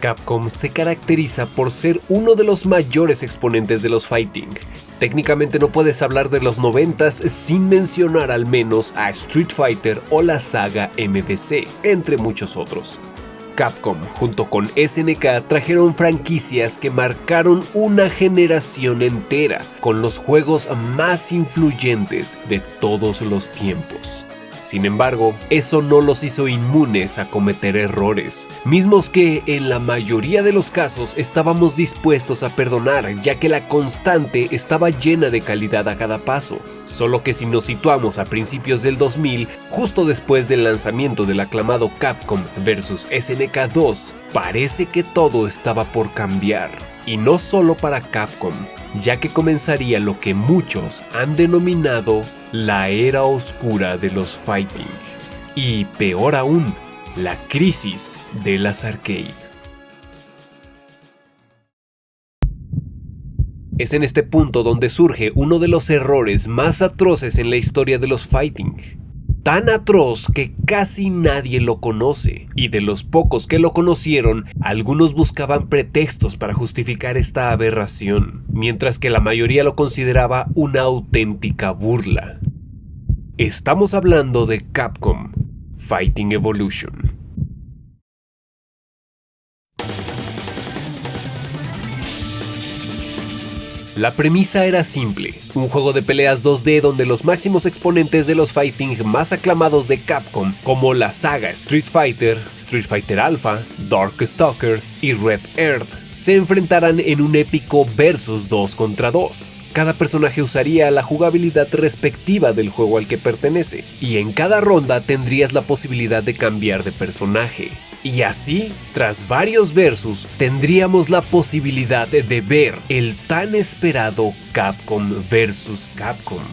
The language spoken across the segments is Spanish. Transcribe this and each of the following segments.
Capcom se caracteriza por ser uno de los mayores exponentes de los fighting. Técnicamente no puedes hablar de los 90s sin mencionar al menos a Street Fighter o la saga MVC, entre muchos otros. Capcom, junto con SNK, trajeron franquicias que marcaron una generación entera, con los juegos más influyentes de todos los tiempos. Sin embargo, eso no los hizo inmunes a cometer errores, mismos que en la mayoría de los casos estábamos dispuestos a perdonar, ya que la constante estaba llena de calidad a cada paso. Solo que si nos situamos a principios del 2000, justo después del lanzamiento del aclamado Capcom vs SNK 2, parece que todo estaba por cambiar. Y no solo para Capcom, ya que comenzaría lo que muchos han denominado la era oscura de los fighting. Y peor aún, la crisis de las arcade. Es en este punto donde surge uno de los errores más atroces en la historia de los fighting. Tan atroz que casi nadie lo conoce, y de los pocos que lo conocieron, algunos buscaban pretextos para justificar esta aberración, mientras que la mayoría lo consideraba una auténtica burla. Estamos hablando de Capcom Fighting Evolution. La premisa era simple, un juego de peleas 2D donde los máximos exponentes de los fighting más aclamados de Capcom, como la saga Street Fighter, Street Fighter Alpha, Darkstalkers y Red Earth, se enfrentarán en un épico versus 2 contra 2. Cada personaje usaría la jugabilidad respectiva del juego al que pertenece, y en cada ronda tendrías la posibilidad de cambiar de personaje. Y así, tras varios versus, tendríamos la posibilidad de ver el tan esperado Capcom vs Capcom.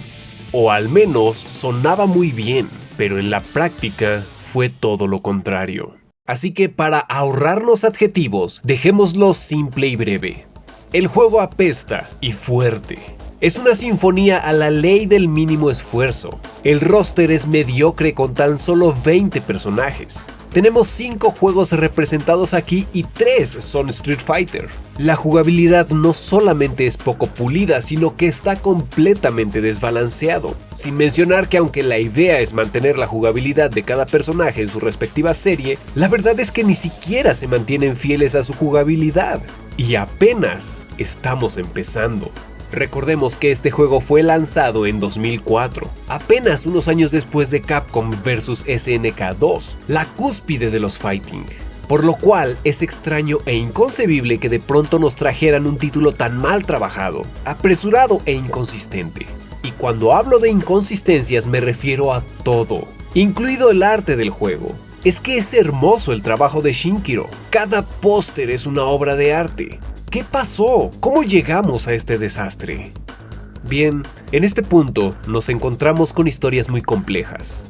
O al menos sonaba muy bien, pero en la práctica fue todo lo contrario. Así que para ahorrarnos adjetivos, dejémoslo simple y breve. El juego apesta y fuerte. Es una sinfonía a la ley del mínimo esfuerzo. El roster es mediocre con tan solo 20 personajes. Tenemos 5 juegos representados aquí y 3 son Street Fighter. La jugabilidad no solamente es poco pulida, sino que está completamente desbalanceado. Sin mencionar que aunque la idea es mantener la jugabilidad de cada personaje en su respectiva serie, la verdad es que ni siquiera se mantienen fieles a su jugabilidad. Y apenas estamos empezando. Recordemos que este juego fue lanzado en 2004, apenas unos años después de Capcom vs SNK 2, la cúspide de los fighting. Por lo cual es extraño e inconcebible que de pronto nos trajeran un título tan mal trabajado, apresurado e inconsistente. Y cuando hablo de inconsistencias me refiero a todo, incluido el arte del juego. Es que es hermoso el trabajo de Shinkiro, cada póster es una obra de arte. ¿Qué pasó? ¿Cómo llegamos a este desastre? Bien, en este punto nos encontramos con historias muy complejas.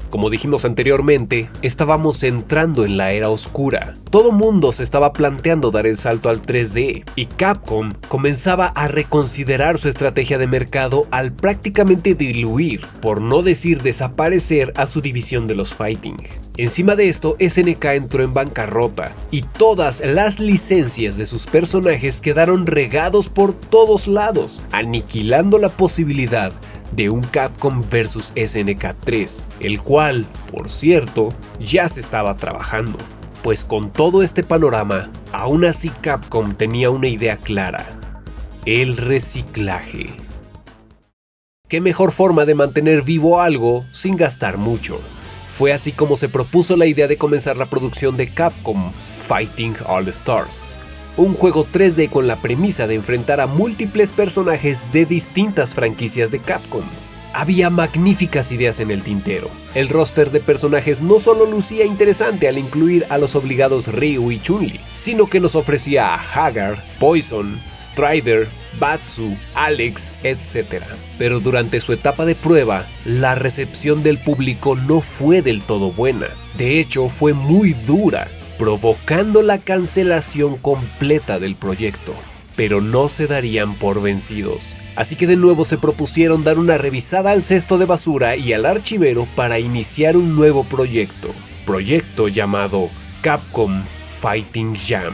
Como dijimos anteriormente, estábamos entrando en la era oscura. Todo mundo se estaba planteando dar el salto al 3D, y Capcom comenzaba a reconsiderar su estrategia de mercado al prácticamente diluir, por no decir desaparecer, a su división de los fighting. Encima de esto, SNK entró en bancarrota, y todas las licencias de sus personajes quedaron regados por todos lados, aniquilando la posibilidad de un Capcom vs SNK 3, el cual, por cierto, ya se estaba trabajando. Pues con todo este panorama, aún así Capcom tenía una idea clara: el reciclaje. ¿Qué mejor forma de mantener vivo algo sin gastar mucho? Fue así como se propuso la idea de comenzar la producción de Capcom Fighting All Stars, un juego 3D con la premisa de enfrentar a múltiples personajes de distintas franquicias de Capcom. Había magníficas ideas en el tintero. El roster de personajes no solo lucía interesante al incluir a los obligados Ryu y Chun-Li, sino que nos ofrecía a Hagar, Poison, Strider, Batsu, Alex, etc. Pero durante su etapa de prueba, la recepción del público no fue del todo buena. De hecho, fue muy dura, provocando la cancelación completa del proyecto. Pero no se darían por vencidos, así que de nuevo se propusieron dar una revisada al cesto de basura y al archivero para iniciar un nuevo proyecto llamado Capcom Fighting Jam,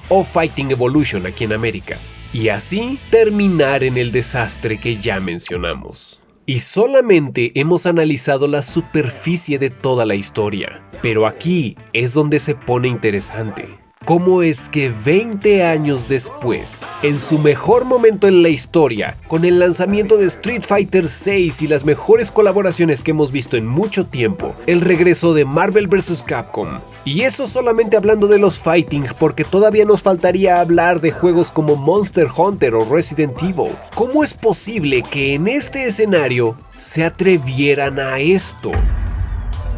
o Fighting Evolution aquí en América, y así terminar en el desastre que ya mencionamos. Y solamente hemos analizado la superficie de toda la historia, pero aquí es donde se pone interesante. ¿Cómo es que 20 años después, en su mejor momento en la historia, con el lanzamiento de Street Fighter VI y las mejores colaboraciones que hemos visto en mucho tiempo, el regreso de Marvel vs. Capcom, y eso solamente hablando de los fighting, porque todavía nos faltaría hablar de juegos como Monster Hunter o Resident Evil, ¿cómo es posible que en este escenario se atrevieran a esto?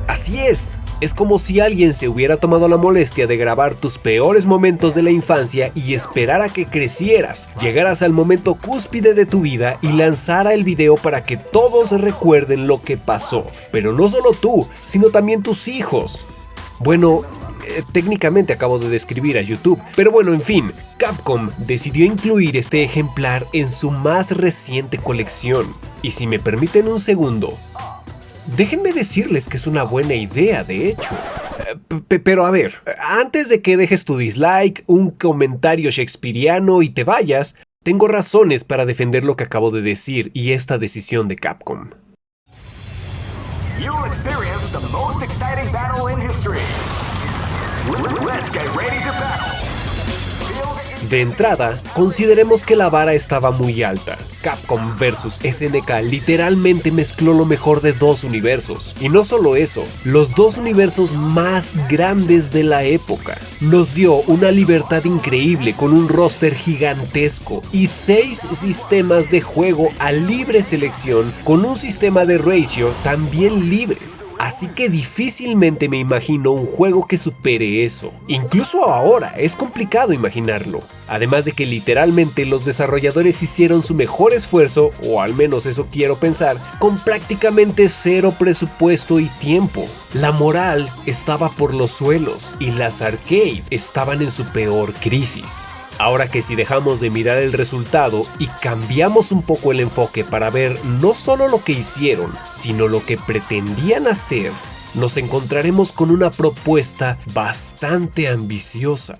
Así es como si alguien se hubiera tomado la molestia de grabar tus peores momentos de la infancia y esperar a que crecieras, llegaras al momento cúspide de tu vida y lanzara el video para que todos recuerden lo que pasó. Pero no solo tú, sino también tus hijos. Bueno, técnicamente acabo de describir a YouTube, pero bueno, en fin, Capcom decidió incluir este ejemplar en su más reciente colección. Y si me permiten un segundo, déjenme decirles que es una buena idea, de hecho. Pero a ver, antes de que dejes tu dislike, un comentario shakespeariano y te vayas, tengo razones para defender lo que acabo de decir y esta decisión de Capcom. You'll experience the most exciting battle in history. Let's get ready to battle. De entrada, consideremos que la vara estaba muy alta. Capcom vs SNK literalmente mezcló lo mejor de dos universos. Y no solo eso, los dos universos más grandes de la época. Nos dio una libertad increíble con un roster gigantesco y 6 sistemas de juego a libre selección con un sistema de ratio también libre. Así que difícilmente me imagino un juego que supere eso. Incluso ahora es complicado imaginarlo. Además de que literalmente los desarrolladores hicieron su mejor esfuerzo, o al menos eso quiero pensar, con prácticamente cero presupuesto y tiempo. La moral estaba por los suelos y las arcade estaban en su peor crisis. Ahora que si dejamos de mirar el resultado y cambiamos un poco el enfoque para ver no solo lo que hicieron, sino lo que pretendían hacer, nos encontraremos con una propuesta bastante ambiciosa.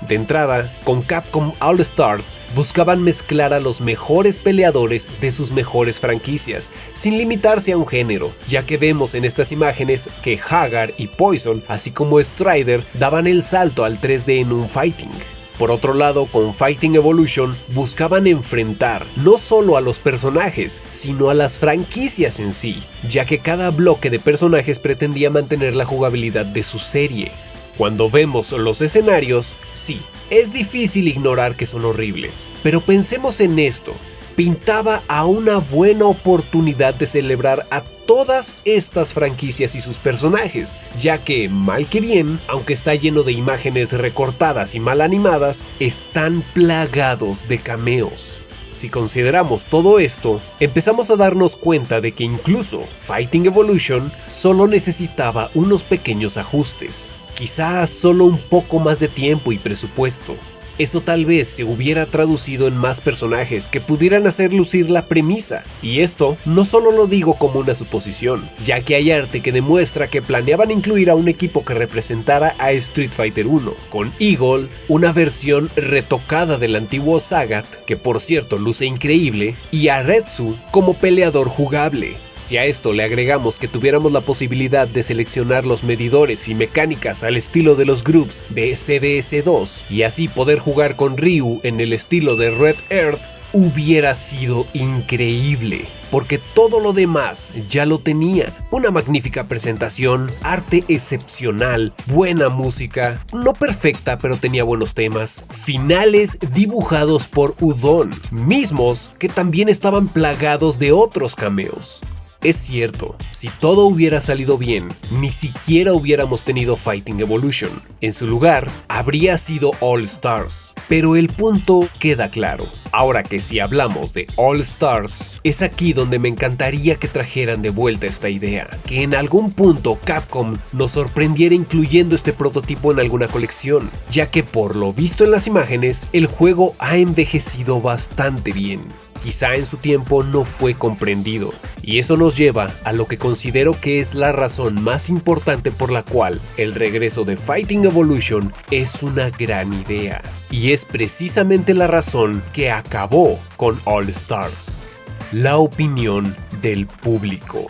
De entrada, con Capcom All Stars buscaban mezclar a los mejores peleadores de sus mejores franquicias, sin limitarse a un género, ya que vemos en estas imágenes que Hagar y Poison, así como Strider, daban el salto al 3D en un fighting. Por otro lado, con Fighting Evolution buscaban enfrentar no solo a los personajes, sino a las franquicias en sí, ya que cada bloque de personajes pretendía mantener la jugabilidad de su serie. Cuando vemos los escenarios, sí, es difícil ignorar que son horribles, pero pensemos en esto, pintaba a una buena oportunidad de celebrar a todas estas franquicias y sus personajes, ya que, mal que bien, aunque está lleno de imágenes recortadas y mal animadas, están plagados de cameos. Si consideramos todo esto, empezamos a darnos cuenta de que incluso Fighting Evolution solo necesitaba unos pequeños ajustes. Quizás solo un poco más de tiempo y presupuesto. Eso tal vez se hubiera traducido en más personajes que pudieran hacer lucir la premisa. Y esto no solo lo digo como una suposición, ya que hay arte que demuestra que planeaban incluir a un equipo que representara a Street Fighter 1, con Eagle, una versión retocada del antiguo Sagat, que por cierto luce increíble, y a Retsu como peleador jugable. Si a esto le agregamos que tuviéramos la posibilidad de seleccionar los medidores y mecánicas al estilo de los groups de CBS2 y así poder jugar con Ryu en el estilo de Red Earth, hubiera sido increíble, porque todo lo demás ya lo tenía. Una magnífica presentación, arte excepcional, buena música, no perfecta pero tenía buenos temas, finales dibujados por Udon, mismos que también estaban plagados de otros cameos. Es cierto, si todo hubiera salido bien, ni siquiera hubiéramos tenido Fighting Evolution. En su lugar, habría sido All Stars. Pero el punto queda claro. Ahora que si hablamos de All Stars, es aquí donde me encantaría que trajeran de vuelta esta idea. Que en algún punto Capcom nos sorprendiera incluyendo este prototipo en alguna colección, ya que por lo visto en las imágenes, el juego ha envejecido bastante bien. quizá en su tiempo no fue comprendido. Y eso nos lleva a lo que considero que es la razón más importante por la cual el regreso de Fighting Evolution es una gran idea. Y es precisamente la razón que acabó con All Stars: la opinión del público.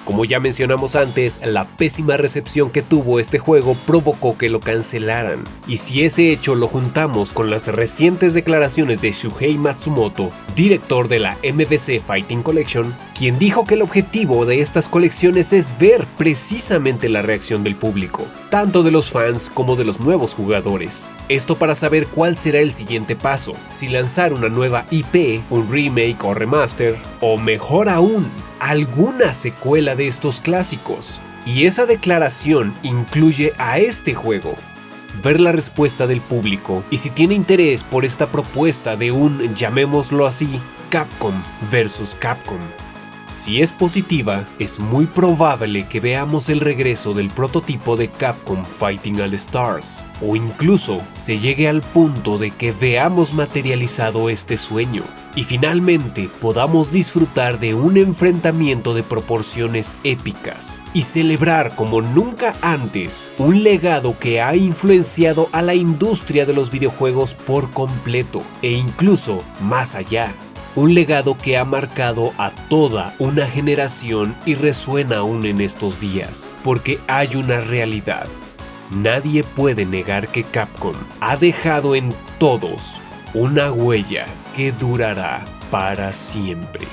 Como ya mencionamos antes, la pésima recepción que tuvo este juego provocó que lo cancelaran. Y si ese hecho lo juntamos con las recientes declaraciones de Shuhei Matsumoto, director de la MVC Fighting Collection, quien dijo que el objetivo de estas colecciones es ver precisamente la reacción del público, tanto de los fans como de los nuevos jugadores. Esto para saber cuál será el siguiente paso, si lanzar una nueva IP, un remake o remaster, o mejor aún, alguna secuela de estos clásicos. Y esa declaración incluye a este juego. Ver la respuesta del público y si tiene interés por esta propuesta de un, llamémoslo así, Capcom versus Capcom. Si es positiva, es muy probable que veamos el regreso del prototipo de Capcom Fighting All Stars, o incluso se llegue al punto de que veamos materializado este sueño, y finalmente podamos disfrutar de un enfrentamiento de proporciones épicas, y celebrar como nunca antes un legado que ha influenciado a la industria de los videojuegos por completo, e incluso más allá. Un legado que ha marcado a toda una generación y resuena aún en estos días, porque hay una realidad. Nadie puede negar que Capcom ha dejado en todos una huella que durará para siempre.